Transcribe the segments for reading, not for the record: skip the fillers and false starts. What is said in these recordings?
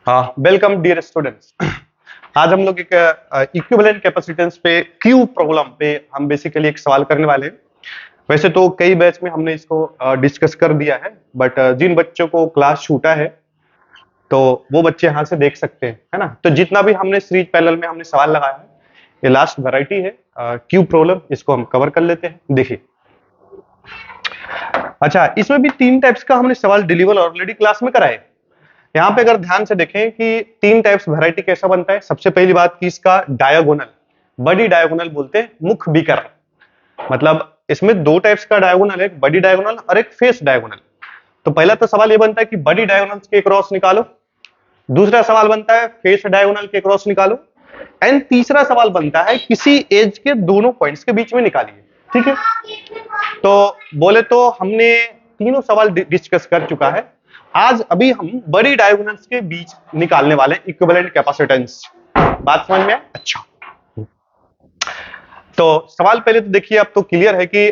हाँ, welcome dear students. आज हम लोग एक इक्विवेलेंट कैपेसिटेंस पे क्यू प्रॉब्लम पे हम बेसिकली एक सवाल करने वाले हैं। वैसे तो कई बैच में हमने इसको डिस्कस कर दिया है, बट जिन बच्चों को क्लास छूटा है तो वो बच्चे यहाँ से देख सकते हैं, है ना। तो जितना भी हमने सीरीज पैरेलल में हमने सवाल लगाया है, ये लास्ट वैरायटी है क्यू प्रॉब्लम, इसको हम कवर कर लेते हैं। देखिए, अच्छा, इसमें भी तीन टाइप्स का हमने सवाल डिलीवर ऑलरेडी क्लास में कराए। यहाँ पे अगर ध्यान से देखें कि तीन टाइप्स वैरायटी कैसा बनता है। सबसे पहली बात कि इसका डायगोनल, बड़ी डायगोनल बोलते हैं, मुख विकर्ण। मतलब इसमें दो टाइप्स का डायगोनल है, एक बड़ी डायगोनल और एक फेस डायगोनल। तो पहला तो सवाल ये बनता है कि बड़ी डायगोनल के क्रॉस निकालो, दूसरा सवाल बनता है फेस डायगोनल के क्रॉस निकालो, एंड तीसरा सवाल बनता है किसी एज के दोनों पॉइंट्स के बीच में निकालिए। ठीक है, तो बोले तो हमने तीनों सवाल डिस्कस कर चुका है। आज अभी हम बड़ी डायगोनल्स के बीच निकालने वाले इक्विवेलेंट कैपेसिटेंस। बात समझ में? अच्छा, तो सवाल पहले तो देखिए, अब तो क्लियर है कि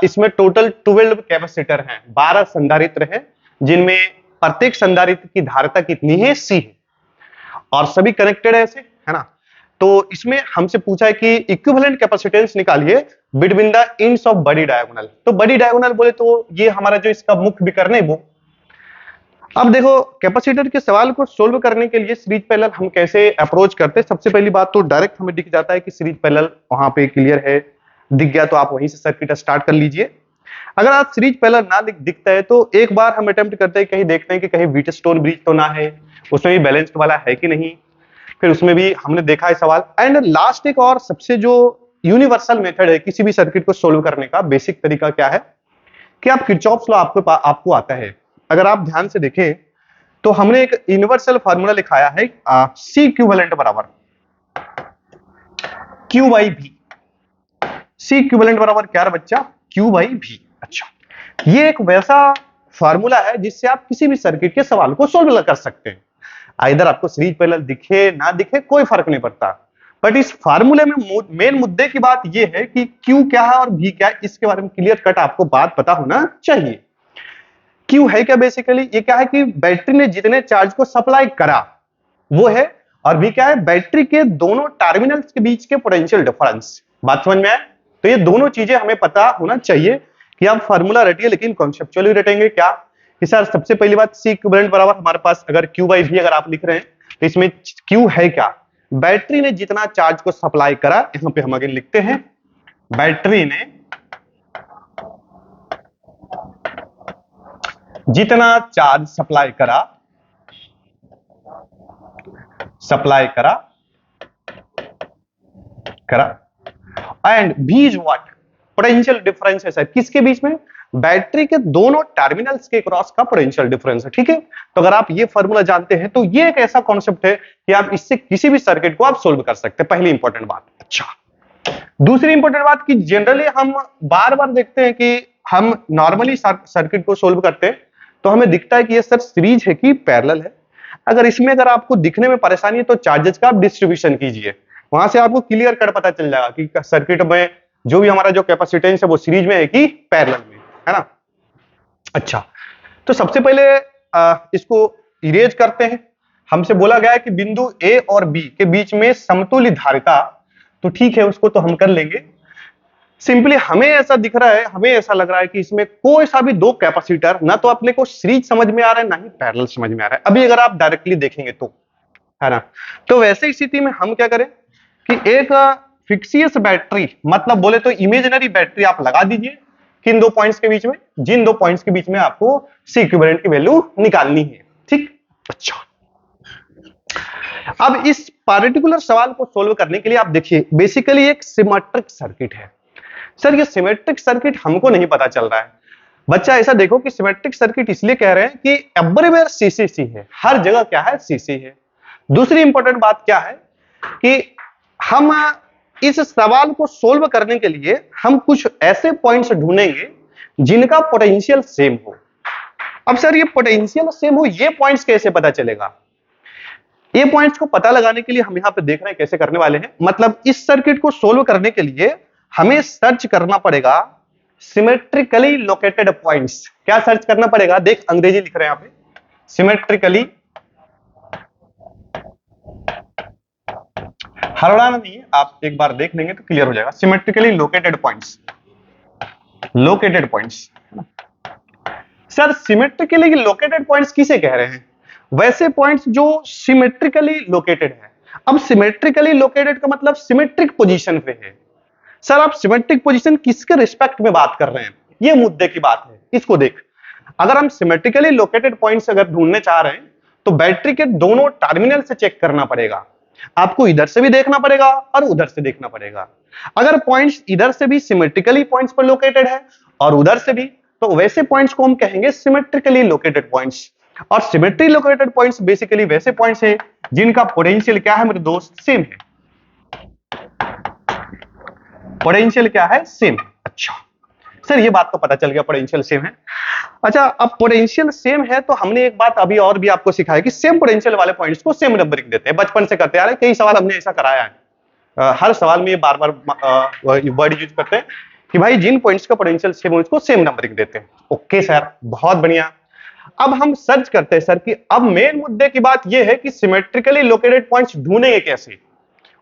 इसमें टोटल 12 कैपेसिटर हैं, 12 संधारित्र हैं, जिनमें प्रत्येक संधारित्र की धारिता कितनी है? C है, और सभी कनेक्टेड है ऐसे, है ना। तो इसमें हमसे पूछा है कि इक्विवेलेंट कैपेसिटेंस निकालिए बिटवीन द एंड्स ऑफ बड़ी डायगोनल। तो बड़ी डायगोनल बोले तो ये हमारा जो इसका मुख्य विकर्ण है वो। अब देखो, कैपेसिटर के सवाल को सोल्व करने के लिए सीरीज पैरेलल हम कैसे अप्रोच करते हैं। सबसे पहली बात तो डायरेक्ट हमें दिख जाता है कि सीरीज पैरेलल वहां पे क्लियर है, दिख गया तो आप वहीं से सर्किट स्टार्ट कर लीजिए। अगर आप सीरीज पैरेलल ना दिखता है तो एक बार हम अटेम्प्ट करते हैं, कहीं देखते हैं कि कहीं व्हीटस्टोन ब्रिज तो ना है, उसमें भी बैलेंस्ड वाला है कि नहीं। फिर उसमें भी हमने देखा है सवाल। एंड लास्ट एक और सबसे जो यूनिवर्सल मेथड है किसी भी सर्किट को सोल्व करने का, बेसिक तरीका क्या है कि आप किरचॉफ्स लॉ आपको आता है। अगर आप ध्यान से देखें तो हमने एक यूनिवर्सल फार्मूला लिखाया है, सी इक्विवेलेंट बराबर क्यू बाई भी। सी इक्विवेलेंट बराबर क्या है बच्चा? क्यू बाई भी। अच्छा, ये एक वैसा फार्मूला है जिससे आप किसी भी सर्किट के सवाल को सोल्व कर सकते हैं। इधर आपको सीरीज पैरेलल दिखे ना दिखे कोई फर्क नहीं पड़ता, बट इस फार्मूले में मेन मुद्दे की बात यह है कि क्यू क्या है और भी क्या है, इसके बारे में क्लियर कट आपको बात पता होना चाहिए। क्यू है क्या? बेसिकली ये क्या है कि बैटरी ने जितने चार्ज को सप्लाई करा वो है, और भी क्या है? बैटरी के दोनों टर्मिनल्स के बीच के पोटेंशियल डिफरेंस। बात समझ में आए? तो ये दोनों चीजें हमें पता होना चाहिए कि आप फार्मूला रटिए लेकिन कॉन्सेप्चुअली रटेंगे क्या कि सर, सबसे पहली बात सी इक्विवेलेंट बराबर हमारे पास अगर क्यू बाई भी अगर आप लिख रहे हैं तो इसमें क्यू है क्या? बैटरी ने जितना चार्ज को सप्लाई करा, यहां पे हम अगेन लिखते हैं बैटरी ने जितना चार्ज सप्लाई करा एंड भी इज व्हाट? पोटेंशियल डिफरेंस है सर, किसके बीच में? बैटरी के दोनों टर्मिनल्स के क्रॉस का पोटेंशियल डिफरेंस है। ठीक है, तो अगर आप ये फार्मूला जानते हैं तो ये एक ऐसा कॉन्सेप्ट है कि आप इससे किसी भी सर्किट को आप सोल्व कर सकते हैं। पहली इंपॉर्टेंट बात। अच्छा, दूसरी इंपॉर्टेंट बात कि जनरली हम बार बार देखते हैं कि हम नॉर्मली सर्किट को सोल्व करते हैं तो हमें दिखता है कि ये सर सीरीज है कि पैरेलल है। अगर इसमें अगर आपको दिखने में परेशानी है तो चार्जेस का आप डिस्ट्रीब्यूशन कीजिए, वहां से आपको क्लियर कट पता चल जाएगा कि सर्किट में जो भी हमारा जो कैपेसिटेंस है वो सीरीज में है कि पैरेलल में, है ना। अच्छा, तो सबसे पहले इसको इरेज करते हैं। हमसे बोला गया है कि बिंदु ए और बी के बीच में समतुल्य धारिता, तो ठीक है उसको तो हम कर लेंगे। सिंपली हमें ऐसा दिख रहा है, हमें ऐसा लग रहा है कि इसमें कोई सा भी दो कैपेसिटर ना तो अपने को सीरीज समझ में आ रहा है ना ही पैरेलल समझ में आ रहा है। अभी अगर आप डायरेक्टली देखेंगे तो, है ना। तो वैसे स्थिति में हम क्या करें कि एक फिक्सियस बैटरी, मतलब बोले तो इमेजिनरी बैटरी आप लगा दीजिए किन दो पॉइंट्स के बीच में, जिन दो पॉइंट्स के बीच में आपको सी इक्विवेलेंट की वैल्यू निकालनी है। ठीक, अच्छा, अब इस पर्टिकुलर सवाल को सोल्व करने के लिए आप देखिए बेसिकली एक सिमेट्रिक सर्किट है। सर ये सिमेट्रिक सर्किट हमको नहीं पता चल रहा है। बच्चा ऐसा देखो कि सिमेट्रिक सर्किट इसलिए कह रहे हैं कि एवरीवेयर सीसीसी है, हर जगह क्या है? सीसी है। दूसरी इंपॉर्टेंट बात क्या है कि हम इस सवाल को सोल्व करने के लिए हम कुछ ऐसे पॉइंट्स ढूंढेंगे जिनका पोटेंशियल सेम हो। अब सर ये पोटेंशियल सेम हो, ये पॉइंट्स कैसे पता चलेगा? ये पॉइंट्स को पता लगाने के लिए हम यहां पे देख रहे हैं कैसे करने वाले हैं। मतलब इस सर्किट को सोल्व करने के लिए हमें सर्च करना पड़ेगा सिमेट्रिकली लोकेटेड पॉइंट्स। क्या सर्च करना पड़ेगा? देख, अंग्रेजी लिख रहे हैं यहां पे, सिमेट्रिकली हड़बड़ाना नहीं है, आप एक बार देख लेंगे तो क्लियर हो जाएगा। Symmetrically located points, located points. Sir symmetrically located points किसे कह रहे हैं? वैसे पॉइंट्स जो सिमेट्रिकली लोकेटेड है। अब सिमेट्रिकली लोकेटेड का मतलब सिमेट्रिक पोजीशन पे है। सर आप सिमेट्रिक पोजीशन किसके रिस्पेक्ट में बात कर रहे हैं, ये मुद्दे की बात है। इसको देख, अगर हम सिमेट्रिकली लोकेटेड पॉइंट्स अगर ढूंढने चाह रहे हैं तो बैटरी के दोनों टर्मिनल से चेक करना पड़ेगा। आपको इधर से भी देखना पड़ेगा और उधर से देखना पड़ेगा। अगर पॉइंट्स इधर से भी सिमेट्रिकली पॉइंट्स पर लोकेटेड है और उधर से भी, तो वैसे पॉइंट्स को हम कहेंगे सिमेट्रिकली लोकेटेड पॉइंट्स। और सिमेट्री लोकेटेड पॉइंट्स बेसिकली वैसे पॉइंट्स हैं जिनका पोटेंशियल क्या है मेरे दोस्त, सेम है। पोटेंशियल क्या है, सेम है। अच्छा सर ये बात तो पता चल गया, पोटेंशियल सेम है। अच्छा अब पोटेंशियल सेम है तो हमने एक बात अभी और भी आपको सिखाया कि सेम पोटेंशियल वाले पॉइंट्स को सेम नंबरिंग देते हैं। बचपन से करते आ रहे हैं, कई सवाल हमने ऐसा कराया है। हर सवाल में ये बार बार वर्ड यूज करते हैं कि भाई जिन पॉइंट्स का पोटेंशियल सेम हो उसको सेम नंबरिंग देते हैं। ओके सर बहुत बढ़िया। अब हम सर्च करते हैं सर कि अब मेन मुद्दे की बात यह है कि सिमेट्रिकली लोकेटेड पॉइंट्स ढूंढेंगे कैसे,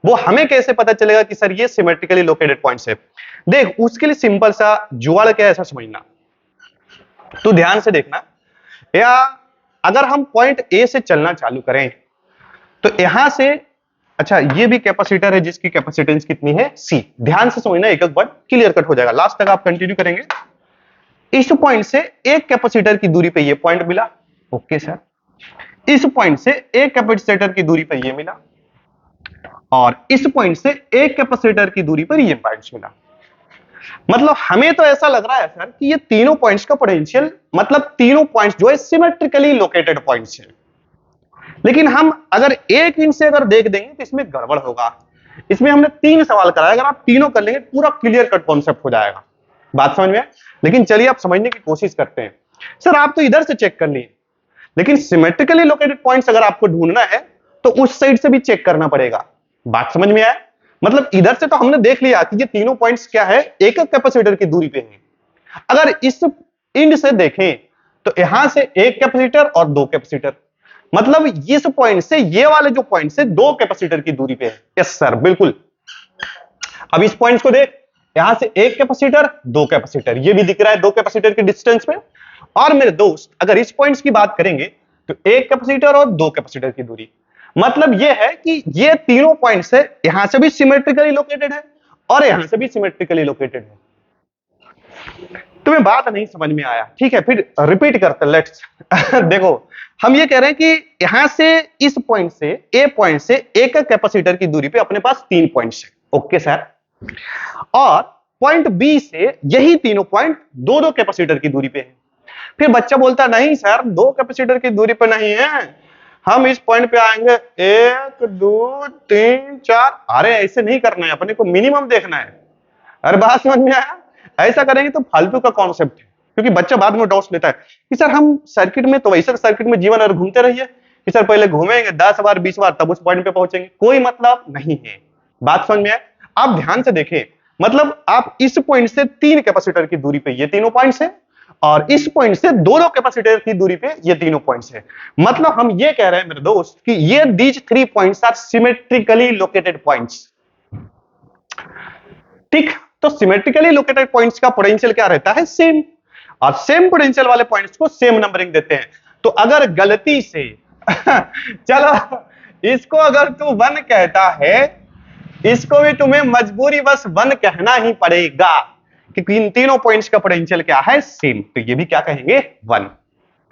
वो हमें कैसे पता चलेगा कि सर ये सिमेट्रिकली लोकेटेड पॉइंट्स है। देख उसके लिए सिंपल सा जुगाड़ क्या है ऐसा समझना, तो ध्यान से देखना। या अगर हम पॉइंट ए से चलना चालू करें तो यहां से, अच्छा ये भी कैपेसिटर है जिसकी कैपेसिटेंस कितनी है, सी। ध्यान से समझना, एक एक वर्ड क्लियर कट हो जाएगा, लास्ट तक आप कंटिन्यू करेंगे। इस पॉइंट से एक कैपेसिटर की दूरी पे ये पॉइंट मिला, ओके सर। इस पॉइंट से एक कैपेसिटर की दूरी पर ये मिला और इस पॉइंट से एक कैपेसिटर की दूरी पर ये पॉइंट्स मिला। मतलब हमें तो ऐसा लग रहा है सर कि ये तीनों पॉइंट्स का पोटेंशियल, मतलब तीनों पॉइंट्स जो है सिमेट्रिकली लोकेटेड पॉइंट्स हैं। लेकिन हम अगर एक इंच से अगर देख देंगे तो इसमें गड़बड़ होगा। इसमें हमने 3 सवाल कराया, अगर आप तीनों कर लेंगे पूरा क्लियर कट कॉन्सेप्ट हो जाएगा। बात समझ में? लेकिन चलिए आप समझने की कोशिश करते हैं। सर आप तो इधर से चेक कर लिए, लेकिन सिमेट्रिकली लोकेटेड पॉइंट्स अगर आपको ढूंढना है तो उस साइड से भी चेक करना पड़ेगा। बात समझ में आया? मतलब इधर से तो हमने देख लिया कि ये तीनों पॉइंट्स क्या है, एक एक कैपेसिटर की दूरी पे हैं। अगर इस इंड से देखें तो यहां से एक कैपेसिटर और 2 कैपेसिटर, मतलब इस पॉइंट से ये वाले जो पॉइंट से 2 कैपेसिटर की दूरी पे है। यस सर बिल्कुल। अब इस पॉइंट्स को देख, यहां से एक कैपेसिटर 2 कैपेसिटर, ये भी दिख रहा है 2 कैपेसिटर के डिस्टेंस पे। और मेरे दोस्त अगर इस पॉइंट्स की बात करेंगे तो एक कैपेसिटर और 2 कैपेसिटर की दूरी, मतलब ये है कि ये तीनों पॉइंट्स है, यहां से भी सिमेट्रिकली लोकेटेड है और यहां से भी सिमेट्रिकली लोकेटेड है। तुम्हें बात नहीं समझ में आया? ठीक है फिर रिपीट करते लेट्स देखो हम ये कह रहे हैं कि यहां से इस पॉइंट से ए पॉइंट से एक कैपेसिटर की दूरी पे अपने पास 3 पॉइंट्स है, ओके सर। और पॉइंट बी से यही तीनों पॉइंट 2-2 कैपेसिटर की दूरी पे है। फिर बच्चा बोलता नहीं सर 2 कैपेसिटर की दूरी पे नहीं है, हम इस पॉइंट पे आएंगे 1 2 3 4। अरे ऐसे नहीं करना है, अपने को मिनिमम देखना है। अरे बात समझ में आया? ऐसा करेंगे तो फालतू का कॉन्सेप्ट है, क्योंकि बच्चा बाद में डाउट लेता है कि सर हम सर्किट में, तो वैसे सर्किट में जीवन और घूमते रहिए कि सर पहले घूमेंगे 10 बार 20 बार तब उस पॉइंट पे पहुंचेंगे, कोई मतलब नहीं है। बात समझ में आए? आप ध्यान से देखें, मतलब आप इस पॉइंट से 3 कैपेसिटर की दूरी पे ये तीनों पॉइंट्स हैं और इस पॉइंट से 2-2 कैपेसिटर की दूरी पे ये तीनों पॉइंट्स हैं। मतलब हम ये कह रहे हैं मेरे दोस्त कि ये these 3 points are symmetrically located points. ठीक, तो सिमेट्रिकली लोकेटेड पॉइंट्स का पोटेंशियल क्या रहता है, सेम। और सेम पोटेंशियल वाले पॉइंट्स को सेम नंबरिंग देते हैं। तो अगर गलती से चलो इसको अगर तू 1 कहता है, इसको भी तुम्हें मजबूरी बस 1 कहना ही पड़ेगा, क्योंकि इन तीनों पॉइंट्स का पोटेंशियल क्या है, सेम। तो ये भी क्या कहेंगे, 1।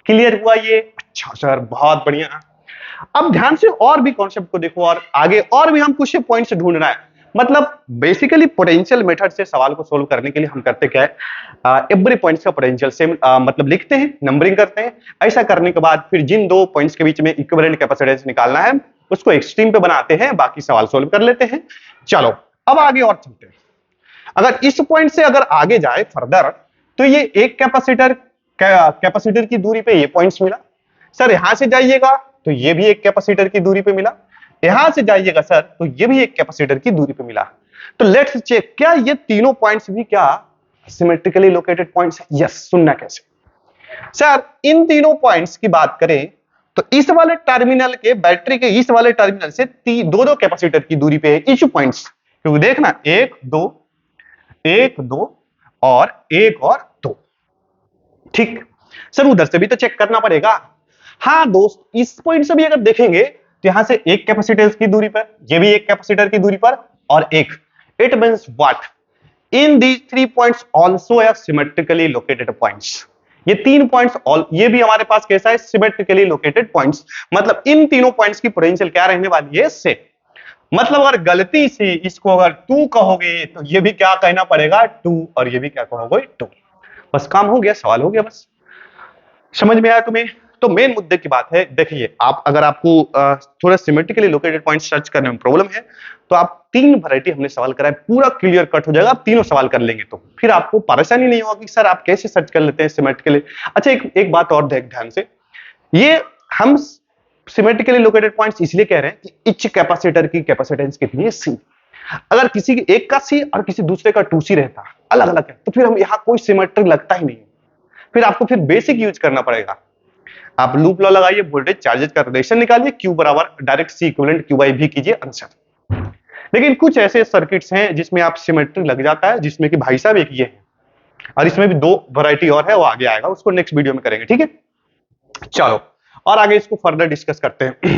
क्लियर हुआ ये? अच्छा सर बहुत बढ़िया। अब ध्यान से और भी कॉन्सेप्ट को देखो, और आगे और भी हम कुछ पॉइंट्स ढूंढना है। मतलब बेसिकली पोटेंशियल मेथड से सवाल को सोल्व करने के लिए हम करते क्या है, एवरी पॉइंट्स का पोटेंशियल सेम मतलब लिखते हैं, नंबरिंग करते हैं। ऐसा करने के बाद फिर जिन 2 पॉइंट्स के बीच में इक्विवेलेंट कैपेसिटेंस निकालना है उसको एक्सट्रीम पे बनाते हैं, बाकी सवाल सोल्व कर लेते हैं। चलो अब आगे और चलते हैं। अगर इस पॉइंट से अगर आगे जाए फर्दर तो ये एक कैपेसिटर की दूरी पे ये पॉइंट्स मिला। सर यहां से जाइएगा तो ये भी एक कैपेसिटर की दूरी पे मिला, यहां से जाइएगा सर तो ये भी एक कैपेसिटर की दूरी पे मिला। तो लेट्स चेक, क्या ये तीनों पॉइंट्स भी क्या सिमेट्रिकली लोकेटेड पॉइंट्स है? यस। सुनना कैसे? सर इन तीनों पॉइंट्स की बात करें तो इस वाले टर्मिनल के, बैटरी के इस वाले टर्मिनल से दो दो कैपेसिटर की दूरी पे है ईच पॉइंट्स, क्योंकि देखना 1 2 1 2 और 1 और 2। ठीक, सर उधर से भी तो चेक करना पड़ेगा। हाँ दोस्त, इस पॉइंट से भी अगर देखेंगे तो यहां से एक कैपेसिटर की दूरी पर, ये भी एक कैपेसिटर की दूरी पर और एक, it means what, in these 3 points also are symmetrically located points. ये 3 पॉइंट्स ये भी हमारे पास कैसा है, सिमेट्रिकली लोकेटेड पॉइंट्स। मतलब इन तीनों पॉइंट्स की पोटेंशियल क्या रहने वाली है, सेम। मतलब अगर गलती से इसको अगर 2 कहोगे तो ये भी क्या कहना पड़ेगा, 2, और ये भी क्या कहोगे, 2। बस काम हो गया, सवाल हो गया। बस समझ में आया तुम्हें? तो मेन मुद्दे की बात है, देखिए आप अगर आपको थोड़ा सिमेट्रिकली लोकेटेड पॉइंट सर्च करने में प्रॉब्लम है तो आप 3 वैरायटी हमने सवाल कराए, पूरा क्लियर कट हो जाएगा। आप तीनों सवाल कर लेंगे तो फिर आपको परेशानी नहीं होगी कि सर आप कैसे सर्च कर लेते हैं सिमेट्रिकली। अच्छा एक बात और देख ध्यान से, ये हम सिमेट्रिकली लोकेटेड पॉइंट्स इसलिए कह रहे हैं कि इच कैपेसिटर की कैपेसिटेंस कितनी है, सी। अगर किसी एक का सी और किसी दूसरे का 2C रहता, अलग अलग है, तो फिर हम यहाँ कोई सिमेट्रिक लगता ही नहीं, फिर आपको फिर बेसिक यूज करना पड़ेगा। आप लूप लॉ लगाइए, वोल्टेज चार्जेस का रिलेशन निकालिए, Q बराबर direct C equivalent Q by V कीजिए, आंसर। लेकिन कुछ ऐसे सर्किट्स हैं जिसमें आप सिमेट्रिक लग जाता है, जिसमें कि भाई साहब एक ये है, और इसमें भी 2 वैरायटी और है, वो आगे आएगा, उसको नेक्स्ट वीडियो में करेंगे, ठीक है। चलो और आगे इसको फर्दर डिस्कस करते हैं।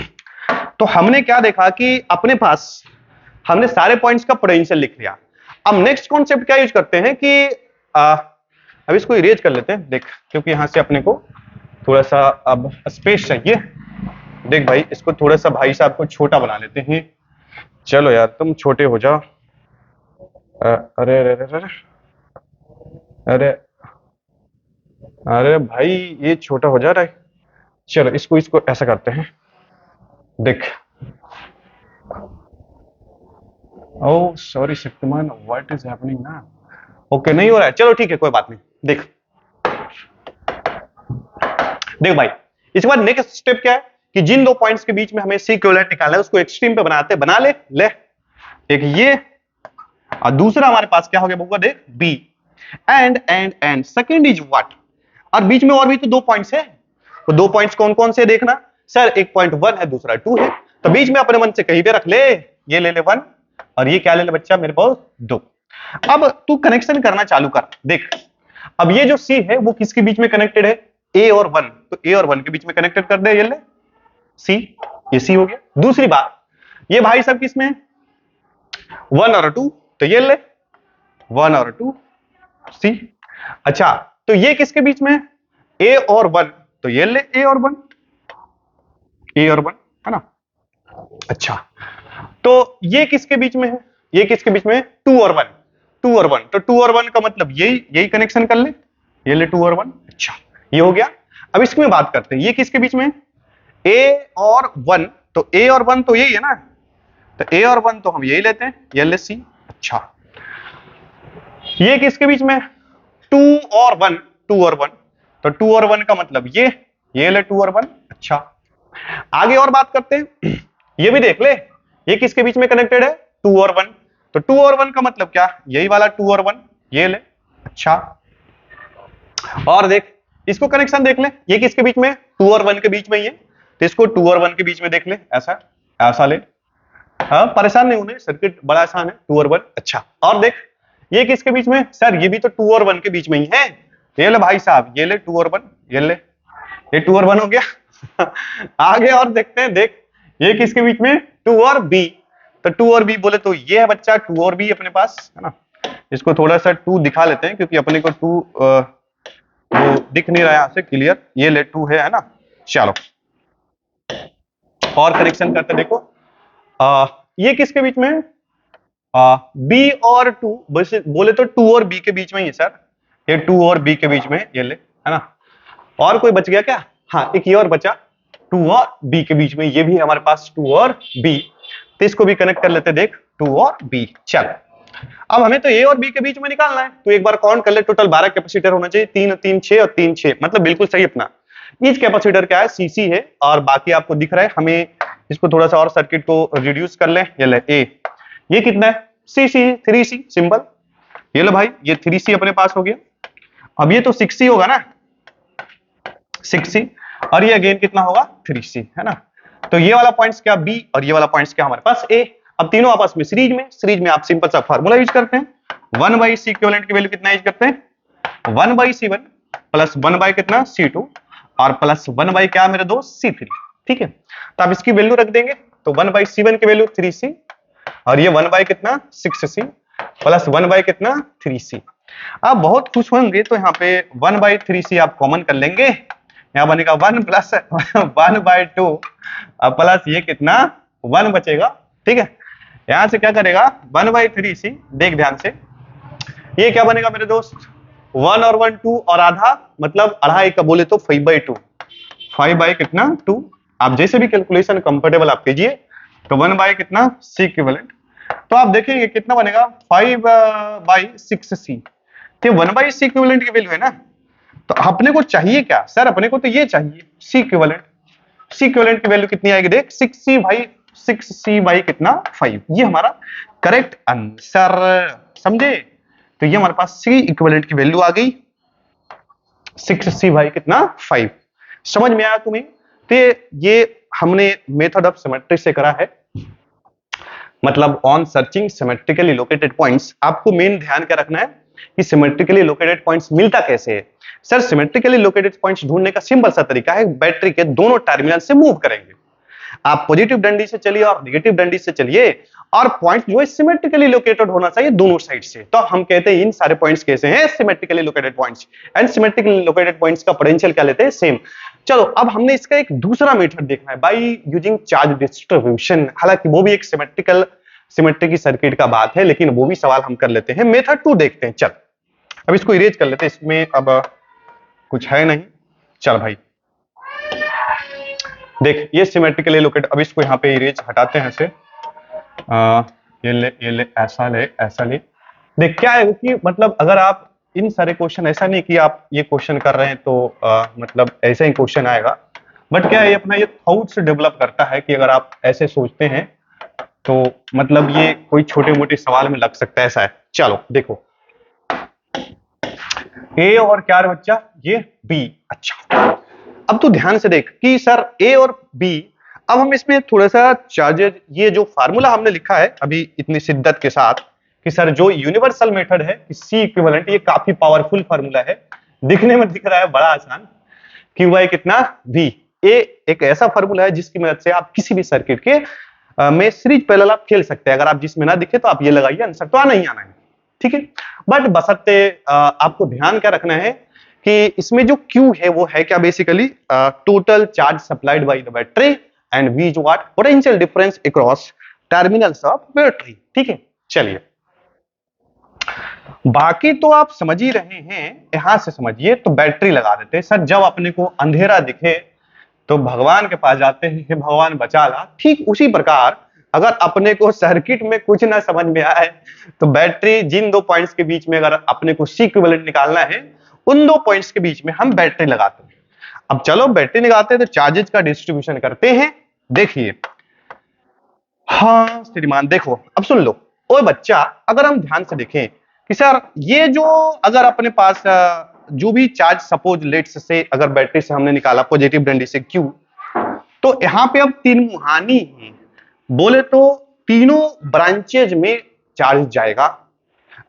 तो हमने क्या देखा कि अपने पास हमने सारे पॉइंट्स का पोटेंशियल लिख लिया। अब नेक्स्ट कॉन्सेप्ट क्या यूज करते हैं कि अब इसको इरेज कर लेते हैं, देख, क्योंकि यहां से अपने को थोड़ा सा अब स्पेस चाहिए। देख भाई, इसको थोड़ा सा भाई साहब को छोटा बना लेते हैं। चलो यार तुम छोटे हो जाओ। अरे अरे अरे अरे अरे अरे भाई, ये छोटा हो जा रहा है। चलो इसको ऐसा करते हैं, देख। Oh sorry Shaktimaan, what is happening ना। ओके नहीं हो रहा है, चलो ठीक है, कोई बात नहीं। देख देख भाई, इसके बाद नेक्स्ट स्टेप क्या है कि जिन 2 पॉइंट्स के बीच में हमें सी इक्विवेलेंट निकालना है, उसको एक्सट्रीम पे बनाते, बना ले एक ये, और दूसरा हमारे पास क्या हो गया बउआ, देख B. And second is what, और बीच में और भी तो 2 पॉइंट्स है। वो 2 पॉइंट्स कौन कौन से देखना सर, एक पॉइंट 1 है, दूसरा 2 है, तो बीच में अपने मन से कहीं पे रख ले, ये ले ले 1 और ये क्या ले ले बच्चा मेरे पास 2। अब तू कनेक्शन करना चालू कर, देख। अब ये जो सी है वो किसके बीच में कनेक्टेड है, ए और 1, तो ए और 1 के बीच में कनेक्टेड कर दे, ये ले सी, ये सी हो गया। दूसरी बात, ये भाई सब किसमें है, 1 और 2, तो ये ले 1 और 2 सी। अच्छा, तो ये किसके बीच में है, ए और 1, तो ये ले ए और 1, ए और 1 है ना। अच्छा, तो ये किसके बीच में है, ये किसके बीच में है, 2 और 1, 2 और 1, तो 2 और 1 का मतलब यही कनेक्शन कर ले, ये ले 2 और 1। अच्छा, ये हो गया। अब इसमें बात करते हैं, ये किसके बीच में, ए और 1, तो ए और 1 तो यही है ना, तो ए और 1 तो हम यही लेते हैं, ये ले सी। अच्छा, ये किसके बीच में, 2 और 1, 2 और 1, तो 2 और 1 का मतलब ये ले 2 और 1। अच्छा, आगे और बात करते हैं, ये भी देख ले, ये किसके बीच में कनेक्टेड है, 2 और 1, तो 2 और 1 का मतलब क्या, यही वाला 2 और 1, ये ले। अच्छा, और देख इसको कनेक्शन देख ले, ये किसके बीच में, 2 और 1 के बीच में ही है, तो इसको 2 और 1 के बीच में देख ले, ऐसा ले। हाँ, परेशान नहीं होने, सर्किट बड़ा आसान है, 2 और 1। अच्छा, और देख ये किसके बीच में, सर ये भी तो 2 और 1 के बीच में ही है, ये ले भाई साहब, ये ले 2 और 1, ये ले, ये 2 और 1 हो गया। आगे और देखते हैं, देख ये किसके बीच में, 2 और बी, तो 2 और बी बोले तो ये है बच्चा 2 और बी अपने पास है ना। इसको थोड़ा सा 2 दिखा लेते हैं, क्योंकि अपने को 2 वो दिख नहीं रहा है यहां से क्लियर, ये ले 2 है ना। चलो और कनेक्शन करते, देखो ये किसके बीच में, बी और 2, बोले तो 2 और बी के बीच में ही है सर, ये 2 और बी के बीच में ये ले है ना। और कोई बच गया क्या, हाँ एक ये और बचा 2 और बी के बीच में, ये भी हमारे पास 2 और बी, तो इसको भी कनेक्ट कर लेते, देख 2 और बी। चल अब हमें तो ए और बी के बीच में निकालना है, तो एक बार काउंट कर ले, टोटल 12 कैपेसिटर होना चाहिए, 3 3 6 और 3 6, मतलब बिल्कुल सही अपना। ईच कैपेसिटर क्या है, सीसी है, और बाकी आपको दिख रहा है। हमें इसको थोड़ा सा और सर्किट को रिड्यूस कर ले, ये ले ए, ये कितना है, सीसी 3C सिंबल, ये लो भाई, ये 3C अपने पास हो गया। अब ये तो 6C होगा ना, 6C, और ये अगेन कितना होगा 3c, है ना। तो ये वाला पॉइंट्स क्या b और ये वाला पॉइंट्स क्या हमारे पास a। अब तीनों आपस में सीरीज में आप सिंपल सा फार्मूला यूज करते हैं, 1/c इक्विवेलेंट की वैल्यू कितना यूज करते हैं, 1/c1 प्लस 1 कितना c2 और प्लस 1 क्या मेरे दोस्त c3, ठीक है। तो आप इसकी वैल्यू रख देंगे, तो 1/c1 की वैल्यू 3c और ये 1 कितना 6c प्लस 1 कितना 3c। आप बहुत खुश होंगे तो यहाँ पे 1/3c आप कॉमन कर लेंगे, यहाँ बनेगा 1 प्लस 1/2 प्लस ये कितना 1 बचेगा, ठीक है। यहां से क्या करेगा 1/3c, देख ध्यान से, ये क्या बनेगा मेरे दोस्त 1 और 1 2 और आधा, मतलब अढ़ाई का बोले तो 5/2, 5 कितना 2। आप जैसे भी कैलकुलेशन कंफर्टेबल आप कीजिए, तो 1 कितना c इक्विवेलेंट, तो आप देखेंगे कितना बनेगा 5/6c। तो 1/c इक्विवेलेंट की वैल्यू है ना, तो अपने को चाहिए क्या सर, अपने को तो ये चाहिए c इक्विवेलेंट। c इक्विवेलेंट की वैल्यू कितनी आएगी देख 6c कितना 5, ये हमारा करेक्ट आंसर, समझे। तो ये हमारे पास c इक्विवेलेंट की वैल्यू आ गई 6c कितना 5। समझ में आया तुम्हें। तो ये हमने मेथड ऑफ सिमेट्री से करा है, मतलब on searching symmetrically located points. आपको मेन ध्यान क्या रखना है कि सिमेट्रिकली लोकेटेड पॉइंट्स मिलता कैसे है। सर सिमेट्रिकली लोकेटेड पॉइंट्स ढूंढने का सिंपल सा तरीका है, बैटरी के दोनों टर्मिनल से मूव करेंगे। आप पॉजिटिव डंडी से चलिए और नेगेटिव डंडी से चलिए, और पॉइंट जो है सिमेट्रिकली लोकेटेड होना चाहिए दोनों साइड से। तो हम कहते हैं इन सारे पॉइंट्स कैसे हैं, symmetrically located points. And symmetrically located points का पोटेंशियल क्या लेते हैं, सेम। चलो अब हमने इसका एक दूसरा मेथड देखना है, बाय यूजिंग चार्ज डिस्ट्रीब्यूशन। हालांकि वो भी एक सिमेट्री की सर्किट का बात है, लेकिन वो भी सवाल हम कर लेते हैं। मेथड 2 देखते हैं। चल अब इसको इरेज कर लेते हैं, इसमें अब कुछ है नहीं। चल भाई देख, ये सिमेट्रिकली लोकेटेड, अब इसको यहाँ पे इरेज हटाते हैं से, ये ले ऐसा ले। देख क्या है कि मतलब अगर आप इन सारे क्वेश्चन, ऐसा नहीं कि आप ये क्वेश्चन कर रहे हैं तो मतलब ऐसा ही क्वेश्चन आएगा, बट क्या है अपना ये थॉट्स डेवलप करता है कि अगर आप ऐसे सोचते हैं तो मतलब ये कोई छोटे मोटे सवाल में लग सकता है, ऐसा है। चलो देखो ए और क्या है बच्चा, ये बी। अच्छा अब तू ध्यान से देख कि सर ए और बी, अब हम इसमें थोड़ा सा चार्जेज, ये जो फार्मूला हमने लिखा है अभी इतनी शिद्दत के साथ कि सर जो यूनिवर्सल मेथड है कि सी इक्विवेलेंट, ये काफी पावरफुल फार्मूला है। दिखने में दिख रहा है बड़ा आसान, क्यू बाई कितना वी। ए एक ऐसा फार्मूला है जिसकी मदद से आप किसी भी सर्किट के में सीरीज पैरेलल आप खेल सकते हैं। अगर आप जिसमें ना दिखे तो आप ये लगाइए, आंसर तो आना ही आना है, ठीक है। बट बशर्ते आपको ध्यान क्या रखना है कि इसमें जो Q है वो है क्या, basically total charge supplied by the battery and V is what, potential difference across terminals of battery, ठीक है। चलिए बाकी तो आप समझ ही रहे हैं, यहां से समझिए। तो बैटरी लगा देते हैं। सर जब अपने को अंधेरा दिखे तो भगवान के पास जाते हैं, हे भगवान बचा ला। ठीक उसी प्रकार अगर अपने को सर्किट में कुछ ना समझ में आए तो बैटरी, जिन दो पॉइंट्स के बीच में अगर अपने को सी इक्विवेलेंट निकालना है, उन दो पॉइंट्स के बीच में हम बैटरी लगाते हैं। अब चलो बैटरी लगाते हैं तो चार्जेस का डिस्ट्रीब्यूशन करते हैं। देखिए हाँ श्रीमान, देखो अब सुन लो। ओए बच्चा, अगर हम ध्यान से देखें कि सर ये जो अगर अपने पास जो भी चार्ज, सपोज लेट्स से अगर बैटरी से हमने निकाला पॉजिटिव डंडी से Q, तो यहाँ पे अब तीन मुहानी है, बोले तो तीनों ब्रांचेज में चार्ज जाएगा।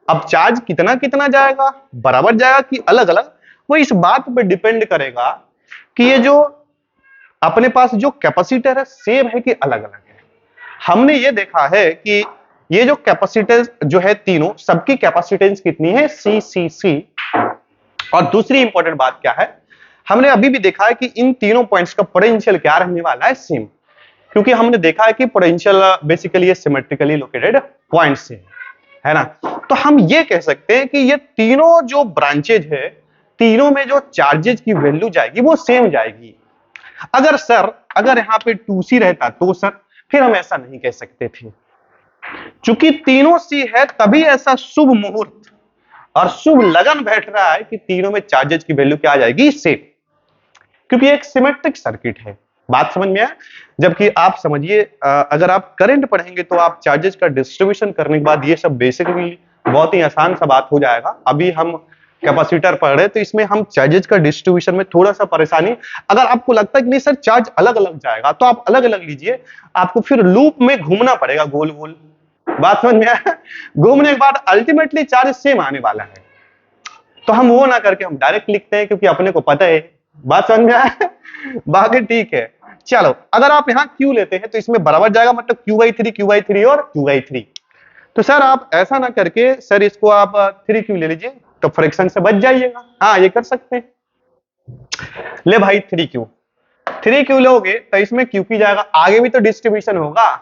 अब चार्ज कितना कितना जाएगा, बराबर जाएगा कि अलग अलग, वो इस बात पे डिपेंड करेगा कि ये जो अपने पास जो कैपेसिटर है सेम है कि अलग अलग है। हमने ये देखा है कि ये जो कैपेसिटेंस जो है तीनों, सबकी कैपेसिटेंस कितनी है, सी। और दूसरी इंपॉर्टेंट बात क्या है, हमने अभी भी देखा है कि इन तीनों पॉइंट्स का पोटेंशियल क्या रहने वाला है, सेम। क्योंकि हमने देखा है कि पोटेंशियल बेसिकली ये सिमेट्रिकली लोकेटेड पॉइंट्स है ना। तो हम ये कह सकते हैं कि ये तीनों जो ब्रांचेज है, तीनों में जो चार्जेज की वैल्यू जाएगी वो सेम जाएगी। अगर सर अगर यहाँ पे 2C रहता तो सर फिर हम ऐसा नहीं कह सकते थे। चूंकि तीनों C है तभी ऐसा शुभ मुहूर्त और शुभ लगन बैठ रहा है कि तीनों में चार्जेज की वैल्यू क्या आ जाएगी, सेम। क्योंकि एक सिमेट्रिक सर्किट है। बात समझ में आया। जबकि आप समझिए अगर आप करंट पढ़ेंगे तो आप चार्जेस का डिस्ट्रीब्यूशन करने के बाद ये सब बेसिकली बहुत ही आसान सा बात हो जाएगा। अभी हम कैपेसिटर पढ़ रहे हैं, तो इसमें हम चार्जेस का डिस्ट्रीब्यूशन में थोड़ा सा परेशानी, अगर आपको लगता है कि नहीं सर चार्ज अलग अलग जाएगा, तो आप अलग अलग लीजिए, आपको फिर लूप में घूमना पड़ेगा गोल गोल। बात समझ में आया? घूमने के बाद अल्टीमेटली चार्ज सेम आने वाला है, तो हम वो ना करके हम डायरेक्ट लिखते हैं, क्योंकि अपने को पता है। बात समझ में आया? बाकी ठीक है। चलो, अगर आप यहाँ Q लेते हैं तो इसमें बराबर जाएगा, मतलब Q/3 और Q/3। तो सर आप ऐसा ना करके सर इसको आप 3Q ले लीजिए, तो फ्रैक्शन से बच जाइएगा। हाँ, ये कर सकते हैं। ले भाई 3Q लोगे तो इसमें Q की जाएगा, आगे भी तो डिस्ट्रीब्यूशन होगा।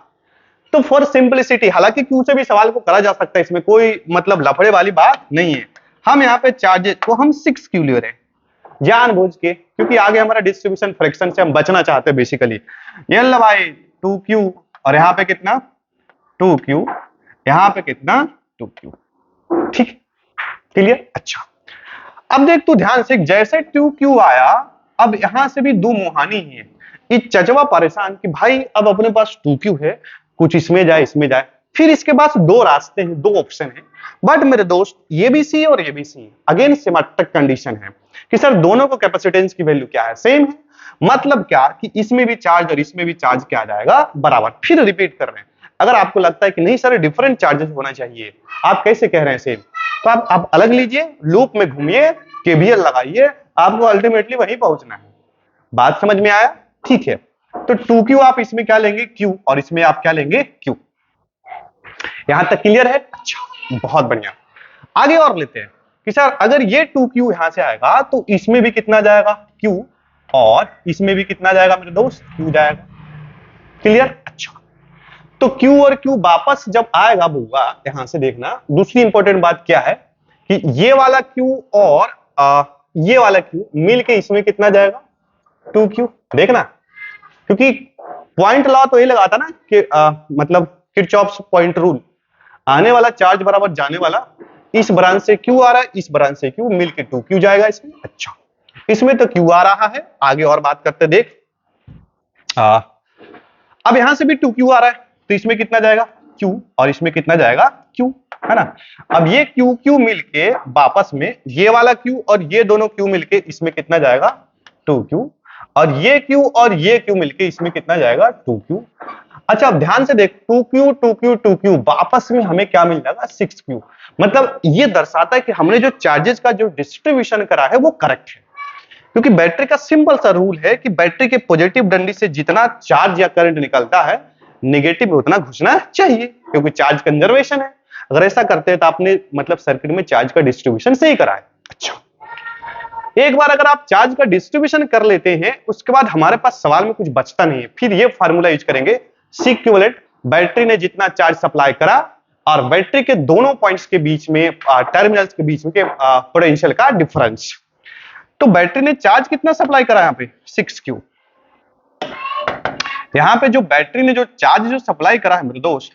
तो फॉर सिंपलिसिटी, हालांकि Q से भी सवाल को करा जा सकता है, इसमें कोई मतलब लफड़े वाली बात नहीं है। हम यहाँ पे चार्जेस को हम 6Q ले रहे हैं जानबूझ के, क्योंकि आगे हमारा डिस्ट्रीब्यूशन फ्रैक्शन से हम बचना चाहते हैं बेसिकली। ये लो भाई 2Q, और यहाँ पे कितना 2Q, यहाँ पे कितना 2Q। ठीक, क्लियर? अच्छा, अब देख तू ध्यान से, जैसे 2Q आया, अब यहां से भी दो मुहानी ही है। ये चचवा परेशान कि भाई अब अपने पास 2Q है, कुछ इसमें जाए इसमें जाए, फिर इसके पास दो रास्ते हैं, दो ऑप्शन है। बट मेरे दोस्त ये भी सी और ये भी सी, अगेन सिमेट्रिक कंडीशन है कि सर दोनों को कैपेसिटेंस की वैल्यू क्या है, सेम है। मतलब क्या कि इसमें भी चार्ज और इसमें भी चार्ज क्या आ जाएगा, बराबर। फिर रिपीट कर रहे हैं, अगर आपको लगता है कि नहीं सर डिफरेंट चार्जेस होना चाहिए, आप कैसे कह रहे हैं सेम, तो आप अलग लीजिए, लूप में घूमिए, केवीएल लगाइए, आपको अल्टीमेटली वहीं पहुंचना है। बात समझ में आया? ठीक है, तो 2Q आप इसमें क्या लेंगे Q, और इसमें आप क्या लेंगे Q। यहां तक क्लियर है? अच्छा, बहुत बढ़िया। आगे और लेते हैं कि सर अगर ये 2Q यहां से आएगा तो इसमें भी कितना जाएगा Q, और इसमें भी कितना जाएगा मेरे दोस्त Q जाएगा। क्लियर? अच्छा, तो Q और Q वापस जब आएगा बुआ, यहां से देखना दूसरी इंपॉर्टेंट बात क्या है कि ये वाला Q और ये वाला Q मिलके इसमें कितना जाएगा 2Q। देखना, क्योंकि पॉइंट लॉ तो ये लगाता ना कि मतलब किरचॉफ्स पॉइंट रूल, आने वाला चार्ज बराबर जाने वाला, इस ब्रांच से Q आ रहा है, इस ब्रांच से Q मिलके 2Q जाएगा इसमें। अच्छा, इसमें तो Q आ रहा है, आगे और बात करते देख। अब यहां से भी 2Q आ रहा है, तो इसमें कितना जाएगा Q, और इसमें कितना जाएगा Q, है ना। अब ये Q मिलके वापस में ये वाला Q और ये दोनों Q मिलके इसमें कितना जाएगा 2Q, और ये Q और ये Q मिलके इसमें कितना जाएगा 2Q। अच्छा, अब ध्यान से देख, 2Q वापस में हमें क्या मिल जाएगा 6Q। मतलब ये दर्शाता है कि हमने जो चार्जेस का जो डिस्ट्रीब्यूशन करा है वो करेक्ट है, क्योंकि बैटरी का सिंपल सा रूल है कि बैटरी के पॉजिटिव डंडी से जितना चार्ज या करंट निकलता है, नेगेटिव में उतना घुसना चाहिए, क्योंकि चार्ज कंजर्वेशन है। अगर ऐसा करते हैं तो आपने मतलब सर्किट में चार्ज का डिस्ट्रीब्यूशन सही करा है। अच्छा, एक बार अगर आप चार्ज का डिस्ट्रीब्यूशन कर लेते हैं, उसके बाद हमारे पास सवाल में कुछ बचता नहीं है, फिर ये फार्मूला यूज करेंगे, C इक्विवेलेंट बैटरी ने जितना चार्ज सप्लाई करा और बैटरी के दोनों पॉइंट्स के बीच में टर्मिनल्स के बीच में पोटेंशियल का डिफरेंस। तो बैटरी ने चार्ज कितना सप्लाई करा यहाँ पे 6Q। यहाँ पे जो बैटरी ने जो चार्ज जो सप्लाई करा है मेरे दोस्त,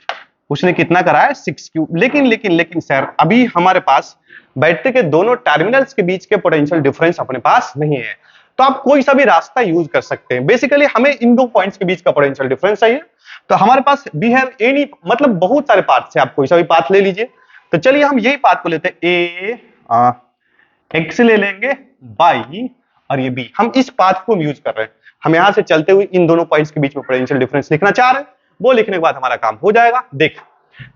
उसने कितना करा है 6Q। लेकिन सर अभी हमारे पास बैटरी के दोनों टर्मिनल्स के बीच के पोटेंशियल डिफरेंस अपने पास नहीं है, तो आप कोई सा भी रास्ता यूज कर सकते हैं। बेसिकली हमें इन दो पॉइंट्स के बीच का पोटेंशियल डिफरेंस चाहिए, तो हमारे पास वी हैव एनी, मतलब बहुत सारे पाथ है, आप कोई सा भी पाथ ले लीजिए। तो चलिए हम यही पाथ को लेते हैं, एक्स ले लेंगे, बाई और ये बी, हम इस पाथ को यूज कर रहे हैं। हम यहां से चलते हुए इन दोनों पॉइंट्स के बीच में पोटेंशियल डिफरेंस लिखना चाह रहे हैं, वो लिखने के बाद हमारा काम हो जाएगा। देख,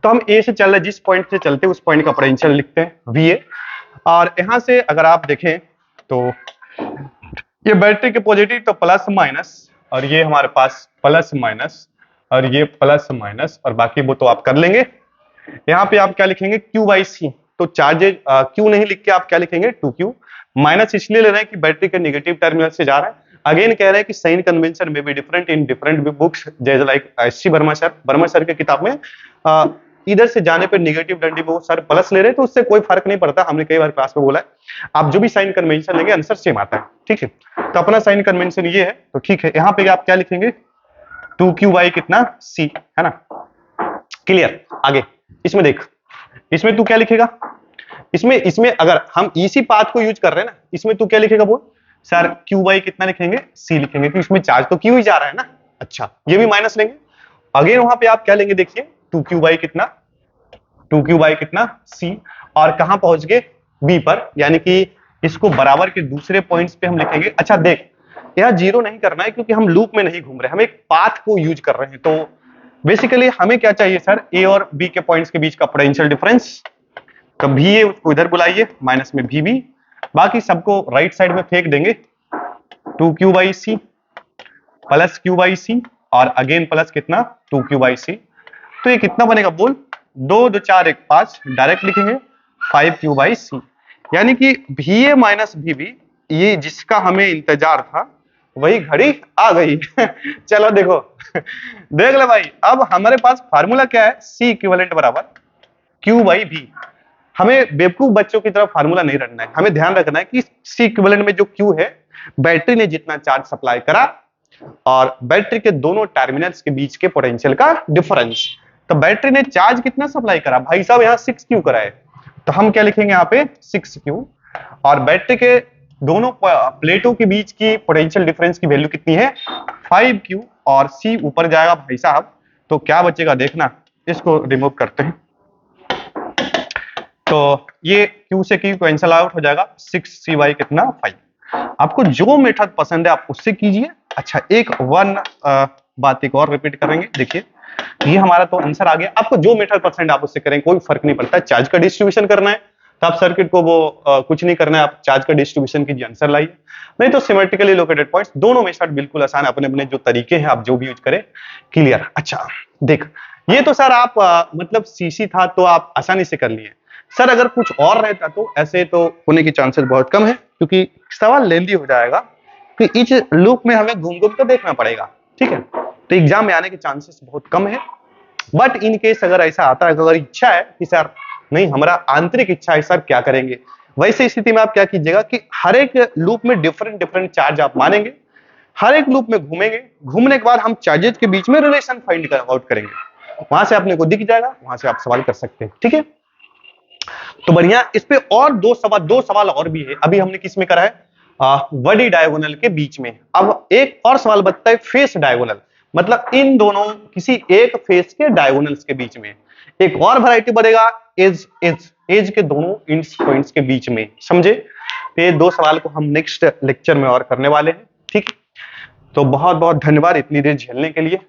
तो हम ए से चल रहे, जिस पॉइंट से चलते हैं उस पॉइंट का पोटेंशियल लिखते हैं VA, और यहां से अगर आप देखें तो ये बैटरी के पॉजिटिव तो प्लस माइनस, और ये हमारे पास प्लस माइनस, और ये प्लस माइनस, और बाकी वो तो आप कर लेंगे। यहाँ पे आप क्या लिखेंगे Q/C, तो चार्जेज Q नहीं लिख के आप क्या लिखेंगे 2Q। माइनस इसलिए ले रहे हैं कि बैटरी के नेगेटिव टर्मिनल से जा रहा है। अगेन कह रहे हैं कि साइन कन्वेंशन में भी डिफरेंट इन डिफरेंट बुक्स, जैसे लाइक SC वर्मा सर के किताब में इधर से जाने पर नेगेटिव डंडी बहुत सारे प्लस ले रहे हैं, तो उससे कोई फर्क नहीं पड़ता। हमने कई बार क्लास में बोला है, आप जो भी साइन कन्वेंशन लेंगे आंसर सेम आता है। ठीक है, तो अपना साइन कन्वेंशन ये है, तो ठीक है, यहाँ पे आप क्या लिखेंगे 2Q कितना C, है ना। क्लियर? आगे इसमें देख, इसमें तू क्या लिखेगा, इसमें अगर हम इसी पाथ को यूज कर रहे हैं ना, इसमें तू क्या लिखेगा बोल सर Q कितना लिखेंगे C लिखेंगे, क्योंकि इसमें चार्ज तो Q ही जा रहा है ना। अच्छा, ये भी माइनस लेंगे। अगेन वहां पे आप क्या लेंगे, देखिए 2Q कितना C, और कहां पहुंच गए बी पर, यानी कि इसको बराबर के दूसरे पॉइंट्स पे हम लिखेंगे। अच्छा देख, यह जीरो नहीं करना है क्योंकि हम लूप में नहीं घूम रहे, हम एक पाथ को यूज कर रहे हैं। तो बेसिकली हमें क्या चाहिए सर, ए और बी के पॉइंट्स के बीच का पोटेंशियल डिफरेंस। तो भी ए उसको इधर बुलाइए, माइनस में भी बी, बाकी सबको राइट साइड में फेंक देंगे। 2q/c प्लस q/c और अगेन प्लस कितना 2q/c। तो ये कितना बनेगा बोल, 2 2 4 1 5, डायरेक्ट लिखेंगे 5q/c। यानी कि va माइनस vb, ये जिसका हमें इंतजार था वही घड़ी आ गई। चलो देखो, देख ले भाई, अब हमारे पास फार्मूला क्या है, C इक्विवेलेंट बराबर q/v। हमें बेवकूफ बच्चों की तरफ फार्मूला नहीं रखना है, हमें ध्यान रखना है कि C इक्विवेलेंट में जो Q है, बैटरी ने जितना चार्ज सप्लाई करा और बैटरी के दोनों टर्मिनल्स के बीच के पोटेंशियल का डिफरेंस। तो बैटरी ने चार्ज कितना सप्लाई करा भाई साहब, यहाँ 6q करा है, तो हम क्या लिखेंगे यहाँ पे 6q। और बैटरी के दोनों प्लेटों के बीच की पोटेंशियल डिफरेंस की वैल्यू कितनी है 5q, और C ऊपर जाएगा भाई साहब, तो क्या बचेगा देखना, इसको रिमूव करते हैं तो ये q से q कैंसिल आउट हो जाएगा, 6c कितना 5। आपको जो मेथड पसंद है आप उससे कीजिए। अच्छा एक बात एक और रिपीट करेंगे, देखिए ये हमारा तो आंसर आ गया, आपको जो मेथड पसंद है आप उससे करें, कोई फर्क नहीं पड़ता। चार्ज का डिस्ट्रीब्यूशन करना है तो आप सर्किट को कुछ नहीं करना है, आप चार्ज का डिस्ट्रीब्यूशन कीजिए, आंसर लाइए। नहीं तो सिमेट्रिकली लोकेटेड पॉइंट्स, दोनों मेथड बिल्कुल आसान, अपने अपने जो तरीके हैं आप जो भी यूज करें, क्लियर। अच्छा देख, ये तो सर आप मतलब सीसी था तो आप आसानी से कर लिए सर, अगर कुछ और रहता तो ऐसे तो होने की चांसेस बहुत कम है, क्योंकि सवाल लेंदी हो जाएगा कि इस लूप में हमें घूम घूम कर देखना पड़ेगा, ठीक है। तो एग्जाम में आने के चांसेस बहुत कम है। बट इन केस अगर ऐसा आता है, अगर इच्छा है कि सर नहीं हमारा आंतरिक इच्छा है सर क्या करेंगे, वैसे स्थिति में आप क्या कीजिएगा कि हर एक लूप में डिफरेंट डिफरेंट चार्ज आप मानेंगे, हर एक लूप में घूमेंगे, घूमने के बाद हम चार्जेस के बीच में रिलेशन फाइंड आउट करेंगे, वहां से अपने को दिख जाएगा, वहां से आप सवाल कर सकते हैं, ठीक है। तो बढ़िया, इस पे और दो सवाल और भी है। अभी हमने किस में करा है, बड़ी डायगोनल के बीच में। अब एक और सवाल बचता है फेस डायगोनल, मतलब इन दोनों किसी एक फेस के डायगोनल्स के बीच में। एक और वैरायटी बढ़ेगा एज के दोनों इंड्स पॉइंट्स के बीच में, समझे। तो ये दो सवाल को हम नेक्स्ट लेक्चर में और करने वाले हैं, ठीक। तो बहुत बहुत धन्यवाद इतनी देर झेलने के लिए।